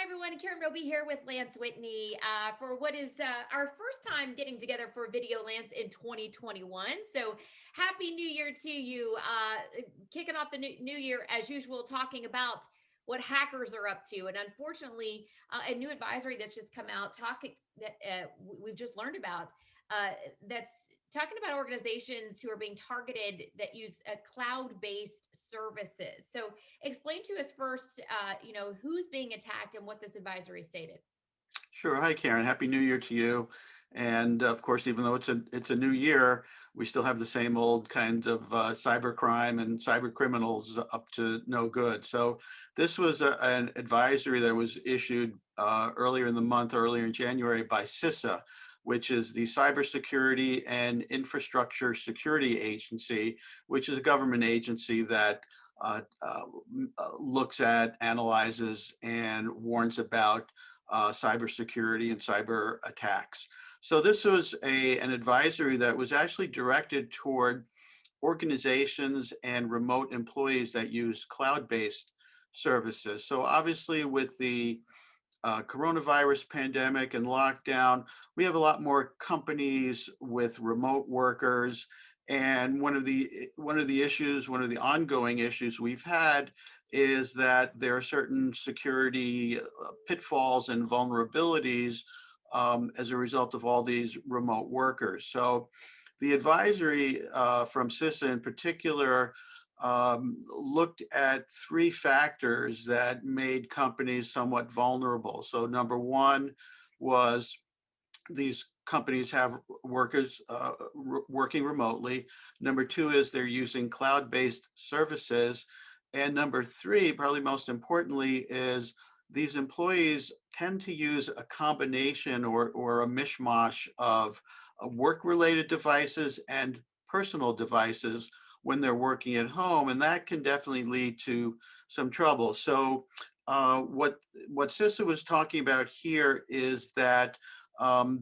everyone. Karen Roby here with Lance Whitney for what is our first time getting together for Video Lance in 2021. So happy New Year to you. Kicking off the new year as usual, talking about what hackers are up to. And unfortunately, a new advisory that's just come out talking that we've just learned about that's talking about organizations who are being targeted that use cloud-based services. So explain to us first, who's being attacked and what this advisory stated. Sure. Hi, Karen. Happy New Year to you. And of course, even though it's a new year, we still have the same old kinds of cyber crime and cyber criminals up to no good. So this was an advisory that was issued earlier in the month, earlier in January, by CISA, which is the Cybersecurity and Infrastructure Security Agency, which is a government agency that looks at, analyzes, and warns about cybersecurity and cyber attacks. So this was an advisory that was actually directed toward organizations and remote employees that use cloud-based services. So obviously with the coronavirus pandemic and lockdown, we have a lot more companies with remote workers. And one of the ongoing issues we've had is that there are certain security pitfalls and vulnerabilities as a result of all these remote workers. So the advisory from CISA in particular looked at three factors that made companies somewhat vulnerable. So number one was these companies have workers working remotely. Number two is they're using cloud-based services. And number three, probably most importantly, is these employees tend to use a combination or a mishmash of work-related devices and personal devices when they're working at home, and that can definitely lead to some trouble. So what CISA was talking about here is that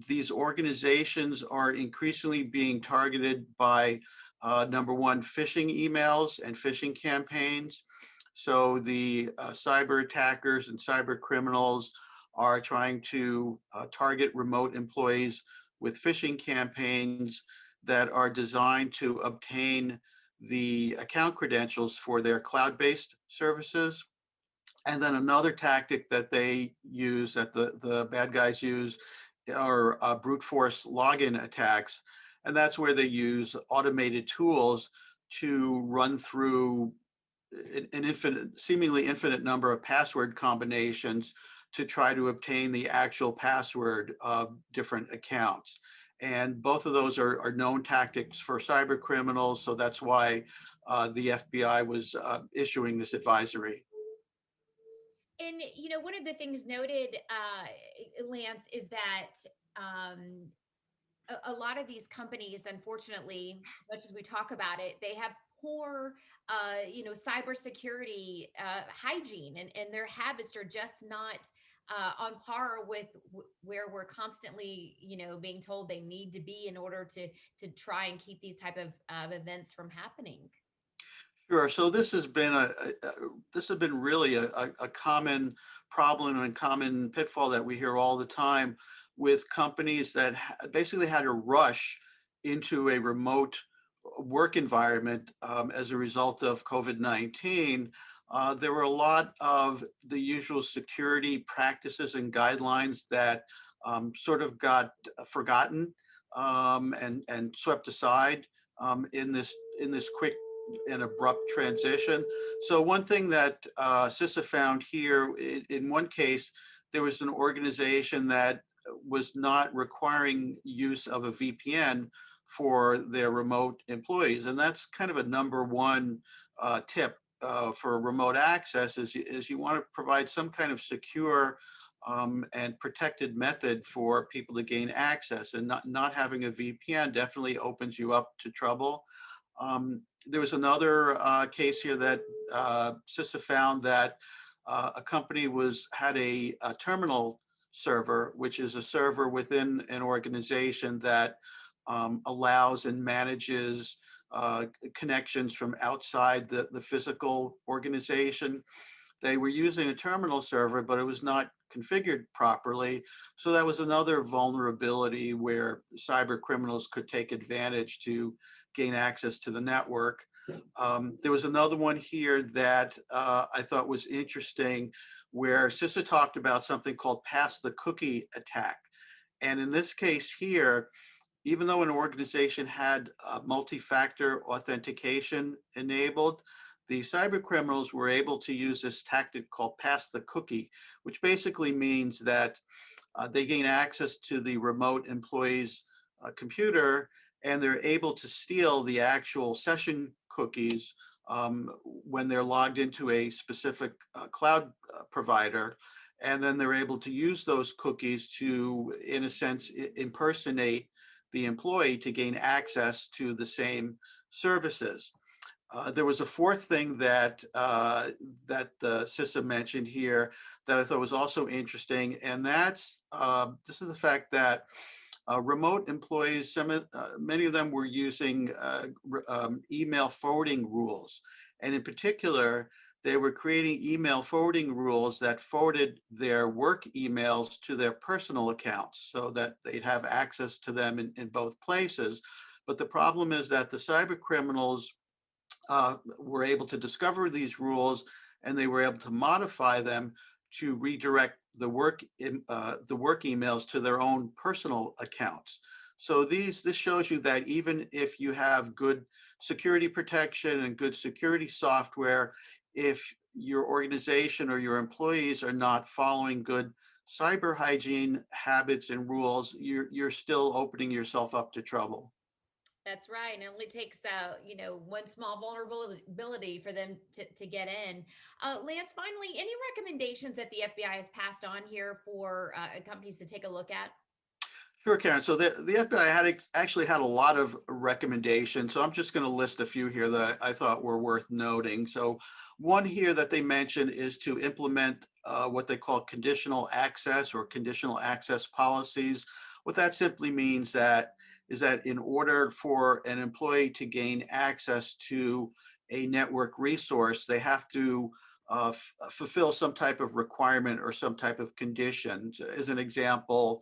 these organizations are increasingly being targeted by number one, phishing emails and phishing campaigns. So the cyber attackers and cyber criminals are trying to target remote employees with phishing campaigns that are designed to obtain the account credentials for their cloud-based services. And then another tactic that they use, that the bad guys use, are brute force login attacks. And that's where they use automated tools to run through an seemingly infinite number of password combinations to try to obtain the actual password of different accounts. And both of those are known tactics for cyber criminals. So that's why the FBI was issuing this advisory. And one of the things noted, Lance, is that um, a lot of these companies, unfortunately, as much as we talk about it, they have poor, cybersecurity hygiene, and their habits are just not on par with where we're constantly, being told they need to be in order to try and keep these type of events from happening. Sure. So this has been really a common problem and common pitfall that we hear all the time with companies that basically had to rush into a remote work environment as a result of COVID-19. There were a lot of the usual security practices and guidelines that sort of got forgotten and swept aside in this quick and abrupt transition. So one thing that CISA found here, in one case, there was an organization that was not requiring use of a VPN for their remote employees. And that's kind of a number one tip for remote access is you want to provide some kind of secure and protected method for people to gain access, and not having a VPN definitely opens you up to trouble. There was another case here that CISA found that a company had a terminal server, which is a server within an organization that allows and manages connections from outside the physical organization. they were using a terminal server, but it was not configured properly. So that was another vulnerability where cyber criminals could take advantage to gain access to the network. There was another one here that I thought was interesting, where CISA talked about something called pass the cookie attack. And in this case here, even though an organization had multi-factor authentication enabled, the cyber criminals were able to use this tactic called pass the cookie, which basically means that they gain access to the remote employee's computer, and they're able to steal the actual session cookies when they're logged into a specific cloud provider. And then they're able to use those cookies to, in a sense, impersonate the employee to gain access to the same services. There was a fourth thing that the CISA mentioned here that I thought was also interesting, and that's this is the fact that remote employees, many of them were using email forwarding rules, and in particular, they were creating email forwarding rules that forwarded their work emails to their personal accounts so that they'd have access to them in both places. But the problem is that the cyber criminals were able to discover these rules, and they were able to modify them to redirect the work emails to their own personal accounts. So this shows you that even if you have good security protection and good security software, if your organization or your employees are not following good cyber hygiene habits and rules, you're still opening yourself up to trouble. That's right. And it only takes one small vulnerability for them to get in. Lance, finally, any recommendations that the FBI has passed on here for companies to take a look at? Sure, Karen. So the FBI actually had a lot of recommendations. So I'm just going to list a few here that I thought were worth noting. So one here that they mentioned is to implement what they call conditional access or conditional access policies. What that simply means is that in order for an employee to gain access to a network resource, they have to fulfill some type of requirement or some type of condition. So as an example,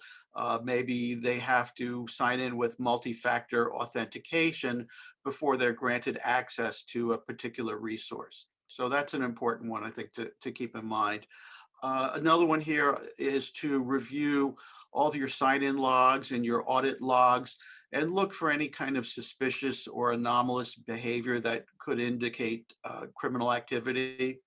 maybe they have to sign in with multi-factor authentication before they're granted access to a particular resource. So that's an important one, I think, to keep in mind. Another one here is to review all of your sign-in logs and your audit logs and look for any kind of suspicious or anomalous behavior that could indicate criminal activity.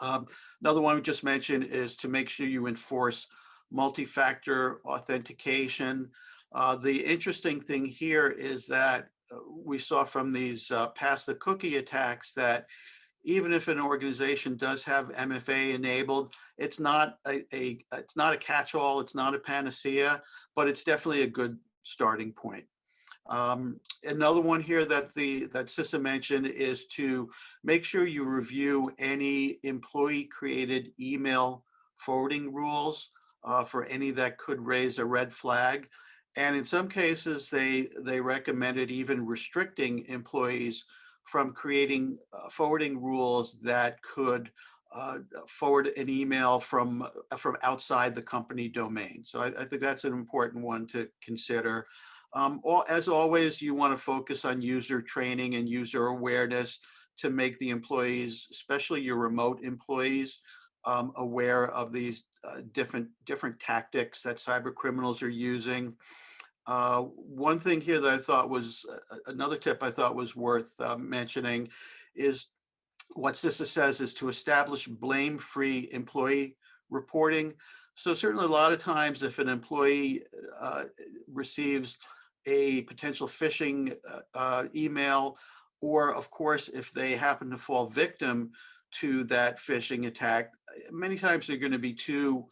Another one we just mentioned is to make sure you enforce multi-factor authentication. The interesting thing here is that we saw from these pass the cookie attacks that even if an organization does have MFA enabled, it's not a catch-all, it's not a panacea, but it's definitely a good starting point. Another one here that CISA mentioned is to make sure you review any employee-created email forwarding rules for any that could raise a red flag. And in some cases, they recommended even restricting employees from creating forwarding rules that could forward an email from outside the company domain. So I think that's an important one to consider. As always, you want to focus on user training and user awareness to make the employees, especially your remote employees, aware of these different tactics that cyber criminals are using. One thing here that I thought was another tip I thought was worth mentioning is what CISA says is to establish blame-free employee reporting. So certainly a lot of times if an employee receives a potential phishing email, or of course, if they happen to fall victim to that phishing attack, many times they're going to be too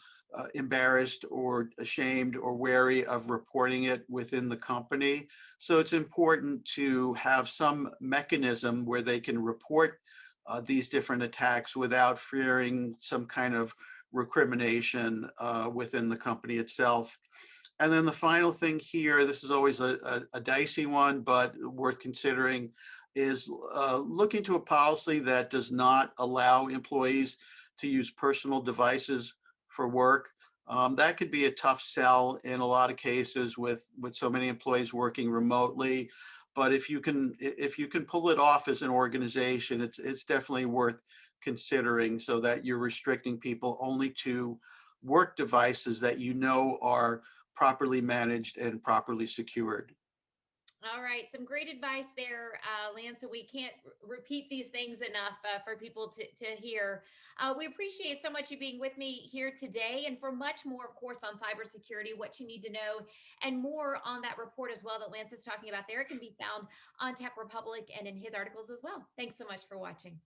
embarrassed or ashamed or wary of reporting it within the company. So it's important to have some mechanism where they can report these different attacks without fearing some kind of recrimination within the company itself. And then the final thing here, this is always a dicey one, but worth considering, is look into a policy that does not allow employees to use personal devices for work. That could be a tough sell in a lot of cases with so many employees working remotely. But if you can pull it off as an organization, it's definitely worth considering, so that you're restricting people only to work devices that you know are properly managed and properly secured. All right, some great advice there, Lance. And we can't repeat these things enough for people to hear. We appreciate so much you being with me here today. And for much more, of course, on cybersecurity, what you need to know, and more on that report as well that Lance is talking about there, it can be found on Tech Republic and in his articles as well. Thanks so much for watching.